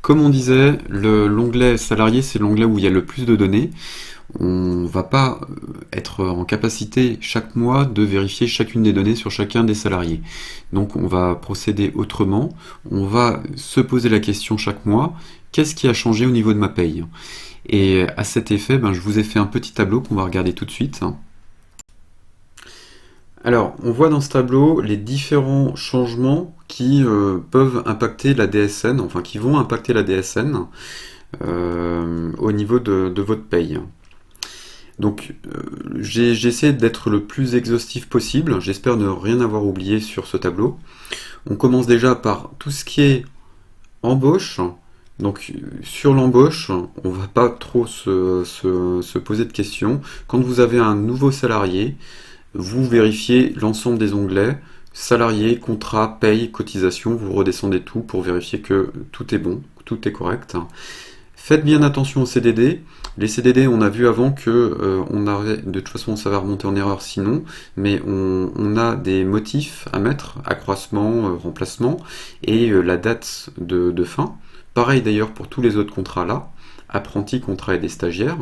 Comme on disait, l'onglet salarié, c'est l'onglet où il y a le plus de données. On ne va pas être en capacité chaque mois de vérifier chacune des données sur chacun des salariés. Donc on va procéder autrement. On va se poser la question chaque mois, qu'est-ce qui a changé au niveau de ma paye? Et à cet effet, je vous ai fait un petit tableau qu'on va regarder tout de suite. Alors, on voit dans ce tableau les différents changements qui peuvent impacter la DSN, enfin qui vont impacter la DSN au niveau de votre paye. Donc, j'ai essayé d'être le plus exhaustif possible, j'espère ne rien avoir oublié sur ce tableau. On commence déjà par tout ce qui est embauche. Donc, sur l'embauche, on ne va pas trop se poser de questions. Quand vous avez un nouveau salarié, vous vérifiez l'ensemble des onglets, salarié, contrat, paye, cotisation, vous redescendez tout pour vérifier que tout est bon, tout est correct. Faites bien attention aux CDD. Les CDD, on a vu avant que de toute façon ça va remonter en erreur sinon, mais on a des motifs à mettre, accroissement, remplacement, et la date de fin. Pareil d'ailleurs pour tous les autres contrats là, apprentis, contrats et des stagiaires.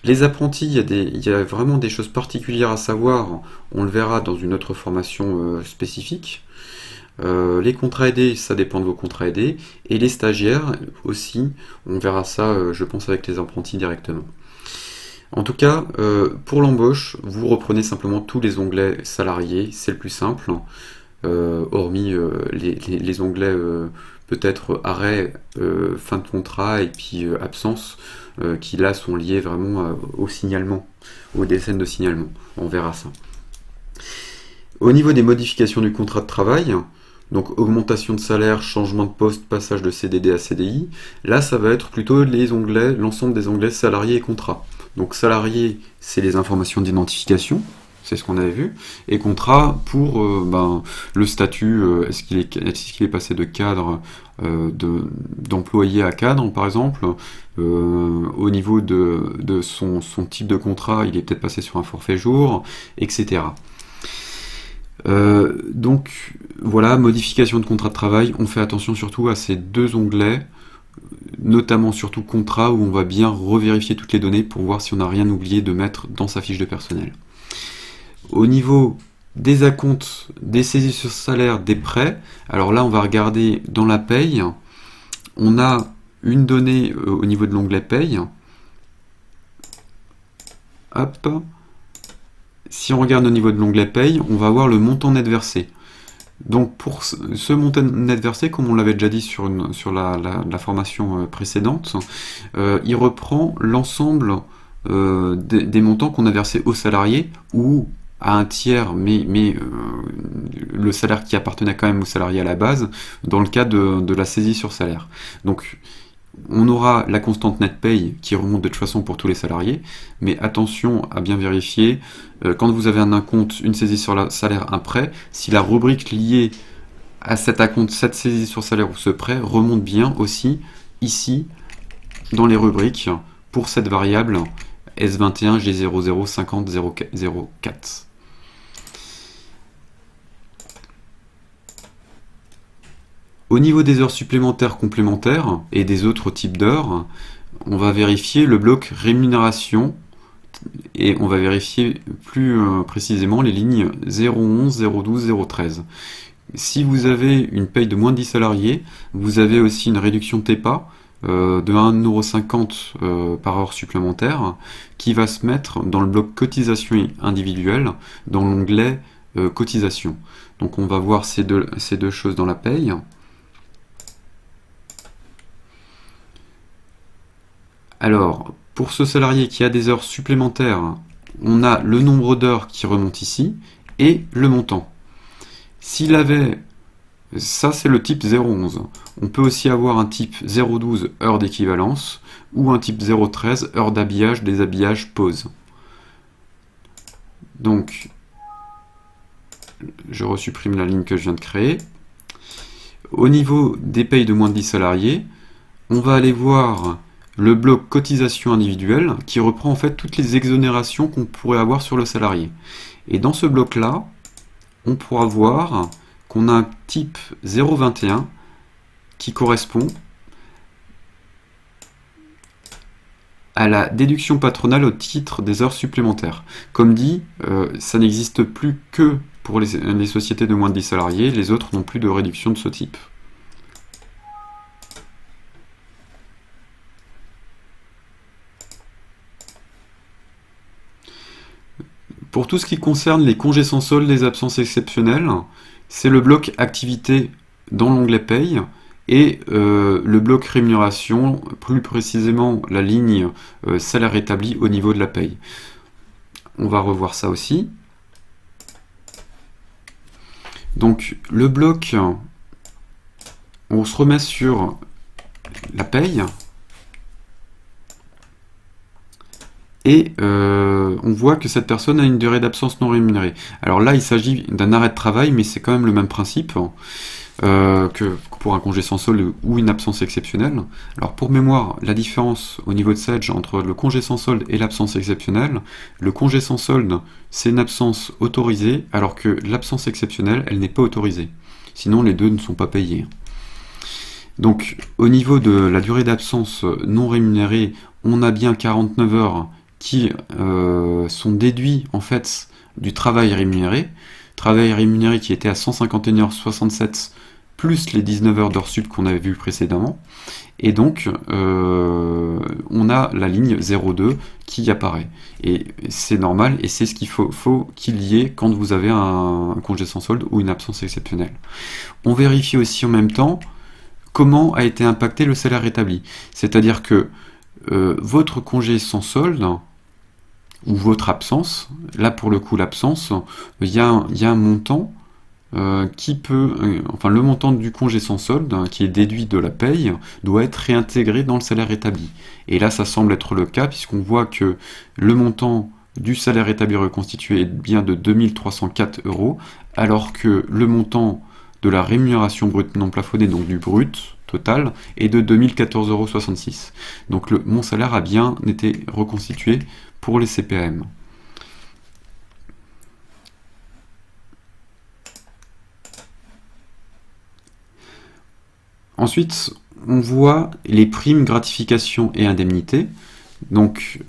Les apprentis, il y a vraiment des choses particulières à savoir, on le verra dans une autre formation spécifique. Les contrats aidés, ça dépend de vos contrats aidés, et les stagiaires aussi, on verra ça, je pense, avec les apprentis directement. En tout cas, pour l'embauche, vous reprenez simplement tous les onglets salariés, c'est le plus simple, hormis les onglets peut-être arrêt, fin de contrat et puis absence, qui là sont liés vraiment au signalement, aux DSN de signalement. On verra ça. Au niveau des modifications du contrat de travail, donc augmentation de salaire, changement de poste, passage de CDD à CDI, là ça va être plutôt les onglets, l'ensemble des onglets salariés et contrat. Donc salarié, c'est les informations d'identification, c'est ce qu'on avait vu, et contrat pour le statut, est-ce qu'il est passé de cadre d'employé à cadre par exemple, au niveau de son type de contrat, il est peut-être passé sur un forfait jour, etc. Donc voilà, modification de contrat de travail, on fait attention surtout à ces deux onglets, notamment surtout contrat où on va bien revérifier toutes les données pour voir si on n'a rien oublié de mettre dans sa fiche de personnel. Au niveau des acomptes, des saisies sur salaire, des prêts, alors là on va regarder dans la paye, on a une donnée au niveau de l'onglet paye. Hop. Si on regarde au niveau de l'onglet paye, on va voir le montant net versé. Donc pour ce montant net versé, comme on l'avait déjà dit sur la formation précédente, il reprend l'ensemble des montants qu'on a versés aux salariés ou à un tiers, mais le salaire qui appartenait quand même aux salariés à la base, dans le cas de la saisie sur salaire. Donc on aura la constante net paye qui remonte de toute façon pour tous les salariés, mais attention à bien vérifier, quand vous avez un acompte, une saisie sur le salaire, un prêt, si la rubrique liée à cet acompte, cette saisie sur salaire ou ce prêt remonte bien aussi ici dans les rubriques pour cette variable S21 G00 50 04. Au niveau des heures supplémentaires complémentaires et des autres types d'heures, on va vérifier le bloc rémunération et on va vérifier plus précisément les lignes 011, 012, 013. Si vous avez une paye de moins de 10 salariés, vous avez aussi une réduction TEPA de 1,50 € par heure supplémentaire qui va se mettre dans le bloc cotisation individuelle dans l'onglet cotisation. Donc on va voir ces deux choses dans la paye. Alors, pour ce salarié qui a des heures supplémentaires, on a le nombre d'heures qui remonte ici et le montant. S'il avait, ça c'est le type 011. On peut aussi avoir un type 012 heures d'équivalence ou un type 013 heures d'habillage, déshabillage, pause. Donc, je resupprime la ligne que je viens de créer. Au niveau des payes de moins de 10 salariés, on va aller voir le bloc cotisation individuelle qui reprend en fait toutes les exonérations qu'on pourrait avoir sur le salarié. Et dans ce bloc-là, on pourra voir qu'on a un type 021 qui correspond à la déduction patronale au titre des heures supplémentaires. Comme dit, ça n'existe plus que pour les sociétés de moins de 10 salariés, les autres n'ont plus de réduction de ce type. Pour tout ce qui concerne les congés sans solde, les absences exceptionnelles, c'est le bloc activité dans l'onglet paye et le bloc rémunération, plus précisément la ligne salaire établi au niveau de la paye. On va revoir ça aussi. Donc le bloc, on se remet sur la paye. Et on voit que cette personne a une durée d'absence non rémunérée. Alors là, il s'agit d'un arrêt de travail, mais c'est quand même le même principe que pour un congé sans solde ou une absence exceptionnelle. Alors pour mémoire, la différence au niveau de Sage entre le congé sans solde et l'absence exceptionnelle, le congé sans solde, c'est une absence autorisée, alors que l'absence exceptionnelle, elle n'est pas autorisée. Sinon, les deux ne sont pas payés. Donc au niveau de la durée d'absence non rémunérée, on a bien 49 heures qui sont déduits en fait du travail rémunéré qui était à 151,67 h plus les 19 heures d'heures sup qu'on avait vu précédemment, et donc on a la ligne 02 qui apparaît, et c'est normal, et c'est ce qu'il faut qu'il y ait quand vous avez un congé sans solde ou une absence exceptionnelle. On vérifie aussi en même temps comment a été impacté le salaire établi, c'est-à-dire que votre congé sans solde ou votre absence, là pour le coup l'absence, il y a un montant qui peut, enfin le montant du congé sans solde qui est déduit de la paye doit être réintégré dans le salaire établi. Et là ça semble être le cas puisqu'on voit que le montant du salaire établi reconstitué est bien de 2304 €, alors que le montant de la rémunération brute non plafonnée, donc du brut total, est de 2014,66 €. Donc mon salaire a bien été reconstitué pour les CPAM. Ensuite, on voit les primes, gratifications et indemnités. Donc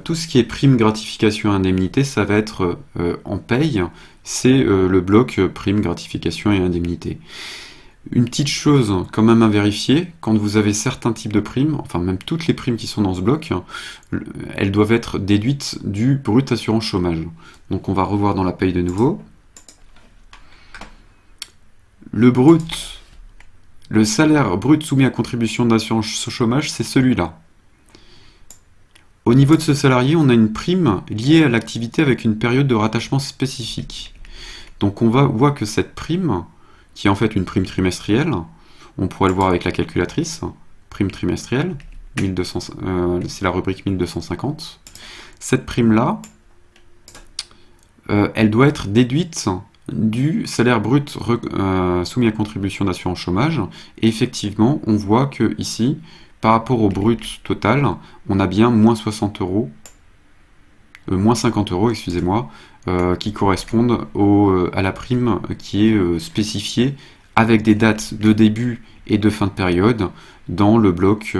tout ce qui est primes, gratifications et indemnités, ça va être en paye, c'est le bloc primes, gratifications et indemnités. Une petite chose quand même à vérifier, quand vous avez certains types de primes, enfin même toutes les primes qui sont dans ce bloc, elles doivent être déduites du brut assurance chômage. Donc on va revoir dans la paye de nouveau. Le salaire brut soumis à contribution d'assurance chômage, c'est celui-là. Au niveau de ce salarié, on a une prime liée à l'activité avec une période de rattachement spécifique. Donc on voit que cette prime, qui est en fait une prime trimestrielle, on pourrait le voir avec la calculatrice, prime trimestrielle, c'est la rubrique 1250. Cette prime-là, elle doit être déduite du salaire brut soumis à contribution d'assurance chômage, et effectivement, on voit que ici, par rapport au brut total, on a bien moins 60 €, moins 50 €, excusez-moi, qui correspondent à la prime qui est spécifiée avec des dates de début et de fin de période dans le bloc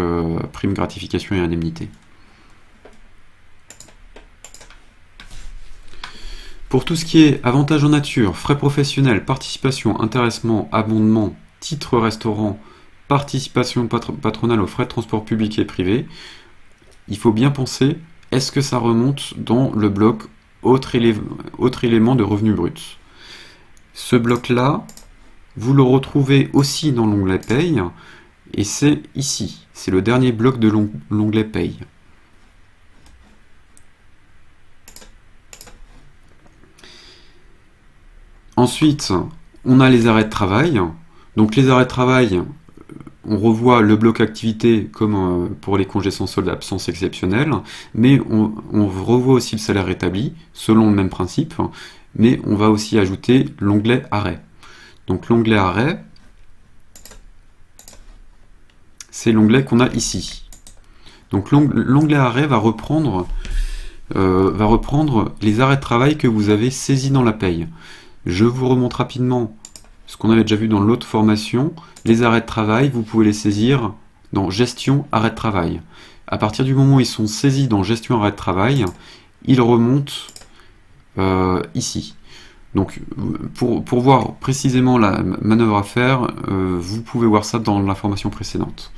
prime, gratification et indemnité. Pour tout ce qui est avantages en nature, frais professionnels, participation, intéressement, abondement, titre restaurant, participation patronale aux frais de transport public et privé, il faut bien penser, est-ce que ça remonte dans le bloc autre élément de revenu brut? Ce bloc-là, vous le retrouvez aussi dans l'onglet paye, et c'est ici, c'est le dernier bloc de l'onglet paye. Ensuite, on a les arrêts de travail. Donc les arrêts de travail, on revoit le bloc activité comme pour les congés sans solde d'absence exceptionnelle, mais on revoit aussi le salaire établi, selon le même principe, mais on va aussi ajouter l'onglet arrêt. Donc l'onglet arrêt, c'est l'onglet qu'on a ici. Donc l'onglet arrêt va reprendre les arrêts de travail que vous avez saisis dans la paye. Je vous remonte rapidement ce qu'on avait déjà vu dans l'autre formation. Les arrêts de travail, vous pouvez les saisir dans gestion arrêt de travail. À partir du moment où ils sont saisis dans gestion arrêt de travail, ils remontent ici. Donc pour voir précisément la manœuvre à faire, vous pouvez voir ça dans l'information précédente.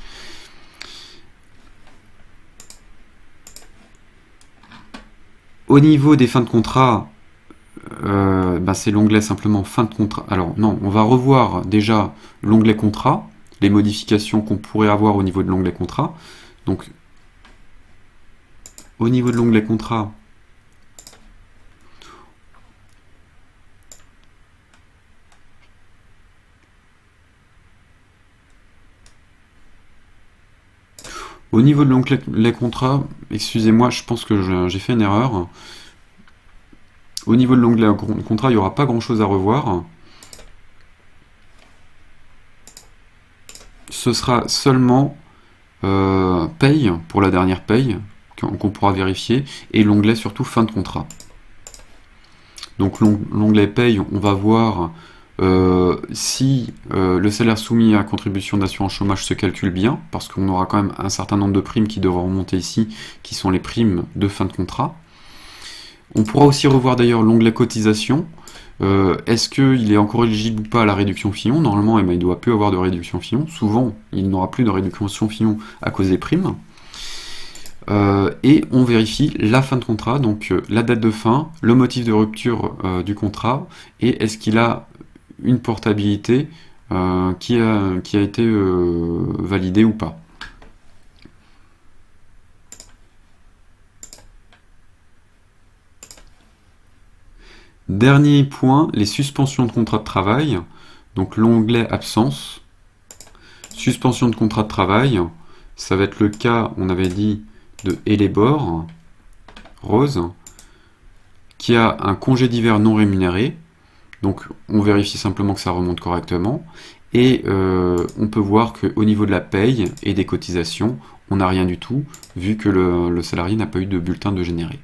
Au niveau des fins de contrat, c'est l'onglet simplement fin de contrat. Alors non, on va revoir déjà l'onglet contrat, les modifications qu'on pourrait avoir au niveau de l'onglet contrat. Donc au niveau de l'onglet contrat, au niveau de l'onglet contrat, excusez-moi, je pense que j'ai fait une erreur. Au niveau de l'onglet contrat, il n'y aura pas grand-chose à revoir. Ce sera seulement paye pour la dernière paye qu'on pourra vérifier et l'onglet surtout fin de contrat. Donc l'onglet paye, on va voir si le salaire soumis à contribution d'assurance chômage se calcule bien, parce qu'on aura quand même un certain nombre de primes qui devront remonter ici, qui sont les primes de fin de contrat. On pourra aussi revoir d'ailleurs l'onglet cotisation. Est-ce qu'il est encore éligible ou pas à la réduction Fillon? Normalement, il ne doit plus avoir de réduction Fillon. Souvent, il n'aura plus de réduction Fillon à cause des primes. Et on vérifie la fin de contrat, donc la date de fin, le motif de rupture du contrat, et est-ce qu'il a une portabilité qui a été validée ou pas. Dernier point, les suspensions de contrat de travail. Donc l'onglet absence. Suspension de contrat de travail, ça va être le cas, on avait dit, de Hellebor, Rose, qui a un congé d'hiver non rémunéré. Donc on vérifie simplement que ça remonte correctement. Et on peut voir qu'au niveau de la paye et des cotisations, on n'a rien du tout, vu que le salarié n'a pas eu de bulletin de généré.